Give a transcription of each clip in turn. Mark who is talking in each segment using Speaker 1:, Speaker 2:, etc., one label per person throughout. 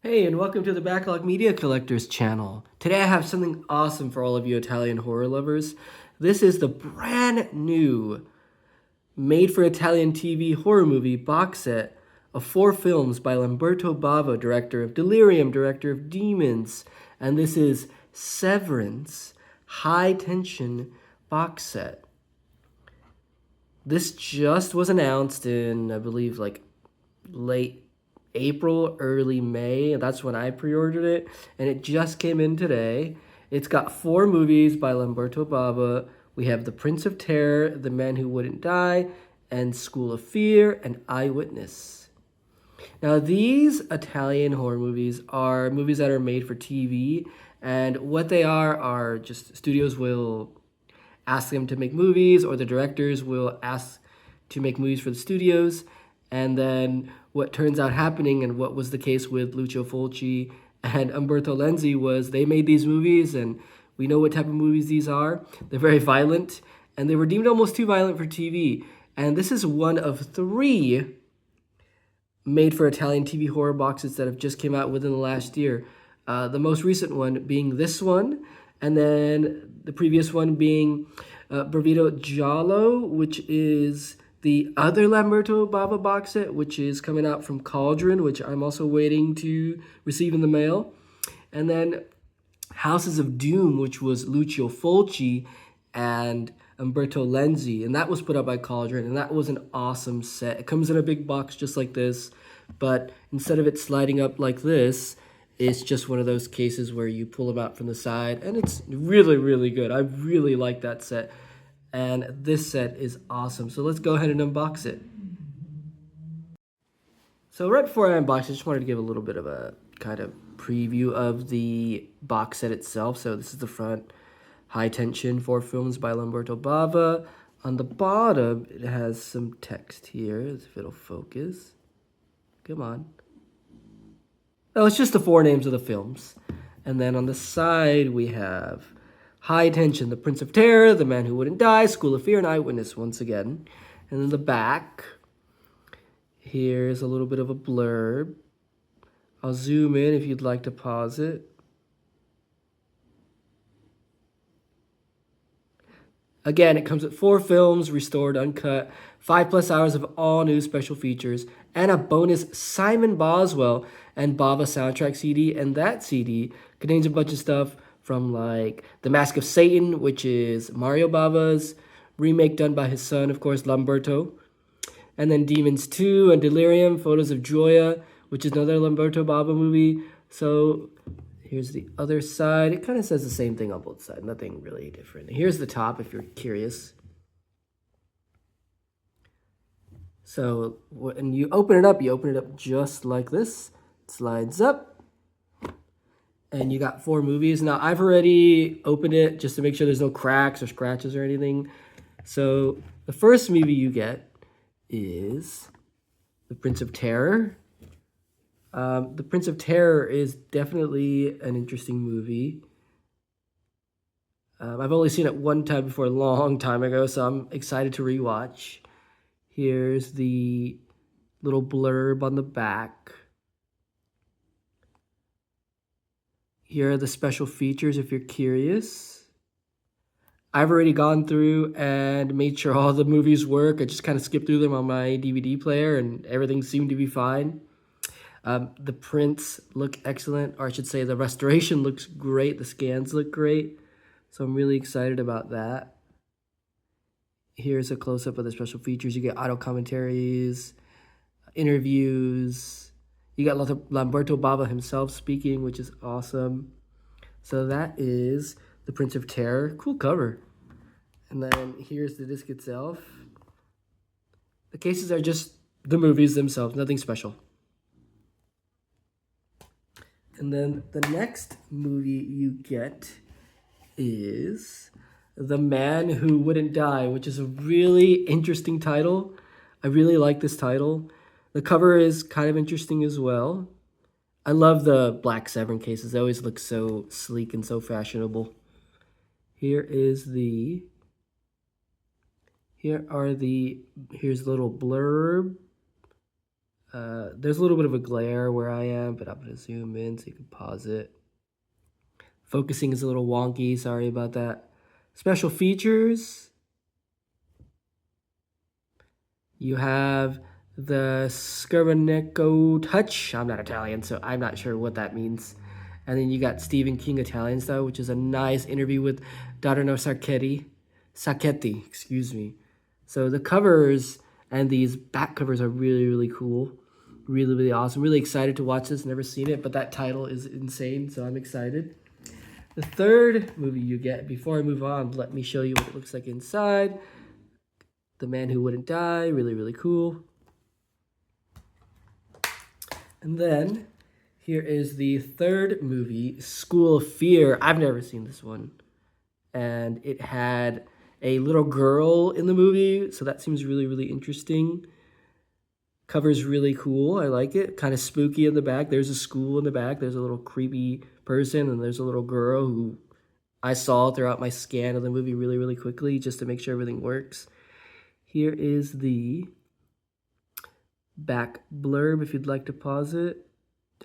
Speaker 1: Hey, and welcome to the Backlog Media Collectors channel. Today I have something awesome for all of you Italian horror lovers. This is the brand new made-for-Italian TV horror movie box set of 4 films by Lamberto Bava, director of Delirium, director of Demons, and this is Severin's high-tension box set. This just was announced in, I believe, late April, early May. That's when I pre-ordered it, and it just came in today. It's got 4 movies by Lamberto Bava. We have The Prince of Terror, The Man Who Wouldn't Die, and School of Fear, and Eyewitness. Now, these Italian horror movies are movies that are made for TV, and what they are just studios will ask them to make movies, or the directors will ask to make movies for the studios. And then what turns out happening, and what was the case with Lucio Fulci and Umberto Lenzi, was they made these movies, and we know what type of movies these are. They're very violent, and they were deemed almost too violent for TV. And this is one of 3 made-for-Italian TV horror boxes that have just came out within the last year. The most recent one being this one, and then the previous one being Brevido Giallo, which is the other Lamberto Bava box set, which is coming out from Cauldron, which I'm also waiting to receive in the mail. And then Houses of Doom, which was Lucio Fulci and Umberto Lenzi, and that was put up by Cauldron, and that was an awesome set. It comes in a big box just like this, but instead of it sliding up like this, it's just one of those cases where you pull them out from the side, and it's really, really good. I really like that set, and this set is awesome. So let's go ahead and unbox it. So right before I unbox it, I just wanted to give a little bit of a kind of preview of the box set itself. So this is the front, high tension, 4 films by Lamberto Bava. On the bottom, it has some text here, if it'll focus. Come on. Oh, it's just the 4 names of the films. And then on the side, we have High Tension, The Prince of Terror, The Man Who Wouldn't Die, School of Fear, and Eyewitness once again. And then the back, here's a little bit of a blurb. I'll zoom in if you'd like to pause it. Again, it comes with 4 films, restored, uncut, 5+ hours of all new special features, and a bonus Simon Boswell and Bava soundtrack CD. And that CD contains a bunch of stuff from like The Mask of Satan, which is Mario Bava's remake done by his son, of course, Lamberto. And then Demons 2 and Delirium, Photos of Gioia, which is another Lamberto Bava movie. So here's the other side. It kind of says the same thing on both sides. Nothing really different. Here's the top if you're curious. So when you open it up just like this. It slides up. And you got 4 movies. Now, I've already opened it just to make sure there's no cracks or scratches or anything. So the first movie you get is The Prince of Terror. The Prince of Terror is definitely an interesting movie. I've only seen it one time before, a long time ago, so I'm excited to rewatch. Here's the little blurb on the back. Here are the special features if you're curious. I've already gone through and made sure all the movies work. I just kind of skipped through them on my DVD player, and everything seemed to be fine. The prints look excellent, or I should say the restoration looks great. The scans look great. So I'm really excited about that. Here's a close-up of the special features. You get auto commentaries, interviews. You got Lamberto Bava himself speaking, which is awesome. So that is The Prince of Terror. Cool cover. And then here's the disc itself. The cases are just the movies themselves, nothing special. And then the next movie you get is The Man Who Wouldn't Die, which is a really interesting title. I really like this title. The cover is kind of interesting as well. I love the black Severin cases. They always look so sleek and so fashionable. Here's a little blurb. There's a little bit of a glare where I am, but I'm going to zoom in so you can pause it. Focusing is a little wonky. Sorry about that. Special features. You have the Scaravento touch. I'm not Italian, so I'm not sure what that means. And then you got Stephen King Italian style, which is a nice interview with Dario Sacchetti, excuse me. So the covers and these back covers are really, really cool. Really, really awesome. Really excited to watch this. Never seen it, but that title is insane, so I'm excited. The third movie you get, before I move on, let me show you what it looks like inside. The Man Who Wouldn't Die, really, really cool. And then here is the third movie, School of Fear. I've never seen this one. And it had a little girl in the movie, so that seems really, really interesting. Cover's really cool. I like it. Kind of spooky in the back. There's a school in the back. There's a little creepy person, and there's a little girl who I saw throughout my scan of the movie really, really quickly just to make sure everything works. Here is the back blurb if you'd like to pause it.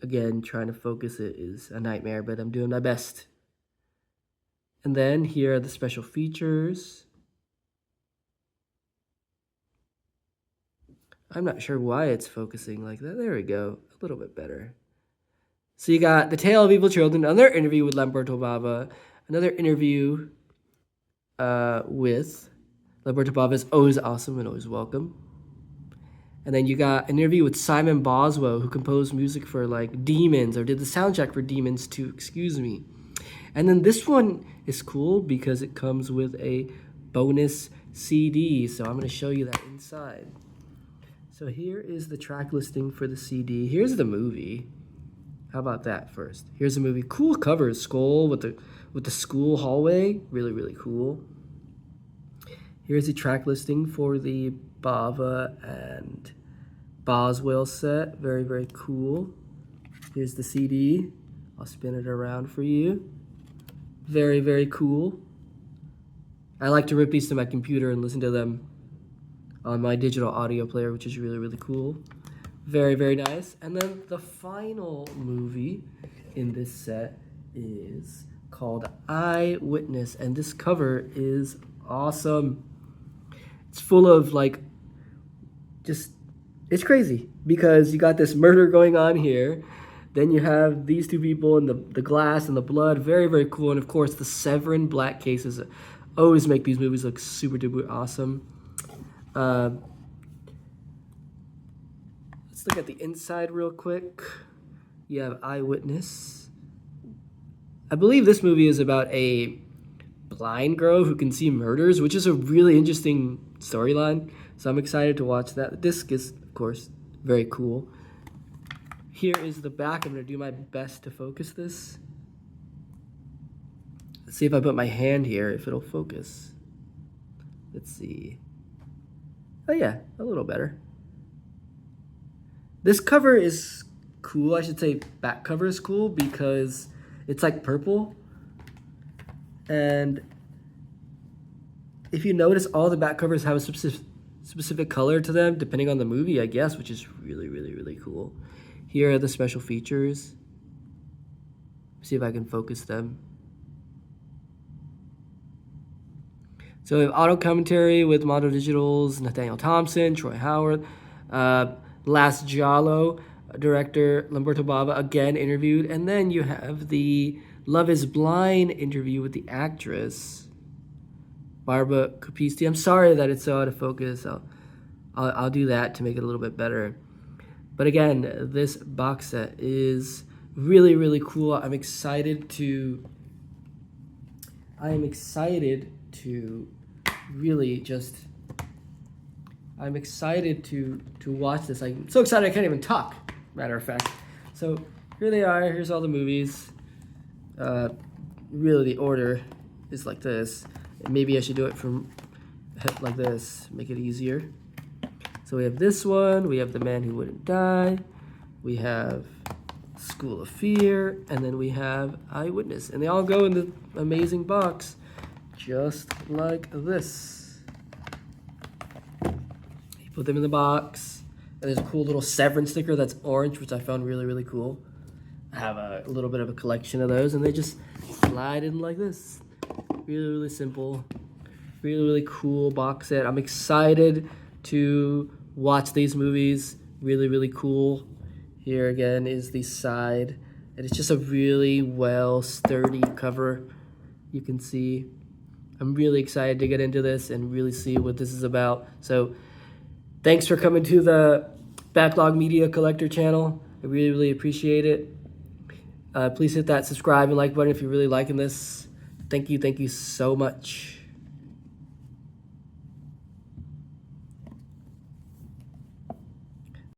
Speaker 1: Again, trying to focus it is a nightmare, but I'm doing my best. And then here are the special features. I'm not sure why it's focusing like that. There we go. A little bit better. So you got The Tale of Evil Children, another interview with Lamberto Bava, another interview with Lamberto Bava is always awesome and always welcome. And then you got an interview with Simon Boswell, who composed music for like Demons, or did the soundtrack for Demons 2, excuse me. And then this one is cool because it comes with a bonus CD. So I'm going to show you that inside. So here is the track listing for the CD. Here's the movie. How about that first? Here's the movie. Cool cover, skull with the school hallway. Really, really cool. Here's the track listing for the Bava and Boswell set. Very, very cool. Here's the CD. I'll spin it around for you. Very, very cool. I like to rip these to my computer and listen to them on my digital audio player, which is really, really cool. Very, very nice. And then the final movie in this set is called Eyewitness, and this cover is awesome. It's full of like, it's crazy because you got this murder going on here. Then you have these two people and the glass and the blood. Very, very cool. And of course, the Severin black cases always make these movies look super duper awesome. Let's look at the inside real quick. You have Eyewitness. I believe this movie is about a blind girl who can see murders, which is a really interesting storyline. So I'm excited to watch that. The disc is, of course, very cool. Here is the back. I'm going to do my best to focus this. Let's see if I put my hand here, if it'll focus. Let's see. Oh yeah, a little better. This cover is cool. I should say back cover is cool because it's like purple. And if you notice, all the back covers have a specific color to them, depending on the movie, I guess, which is really, really, really cool. Here are the special features. See if I can focus them. So we have auto commentary with Mondo Digital's Nathaniel Thompson, Troy Howard, Last Giallo, director Lamberto Bava, again interviewed. And then you have the Love is Blind interview with the actress Barbara Capisti. I'm sorry that it's so out of focus. I'll do that to make it a little bit better. But again, this box set is really, really cool. I'm excited to really just, I'm excited to watch this. I'm so excited I can't even talk, matter of fact. So here they are. Here's all the movies. Really, the order is like this. Maybe I should do it from like this, make it easier. So we have this one, we have The Man Who Wouldn't Die, we have School of Fear, and then we have Eyewitness. And they all go in the amazing box, just like this. You put them in the box, And there's a cool little Severin sticker that's orange, which I found really, really cool. I have a little bit of a collection of those, and they just slide in like this. Really, really simple. Really, really cool box set. I'm excited to watch these movies. Really, really cool. Here again is the side. And it's just a really well sturdy cover. You can see. I'm really excited to get into this and really see what this is about. So thanks for coming to the Backlog Media Collector channel. I really, really appreciate it. Please hit that subscribe and like button if you're really liking this. Thank you so much.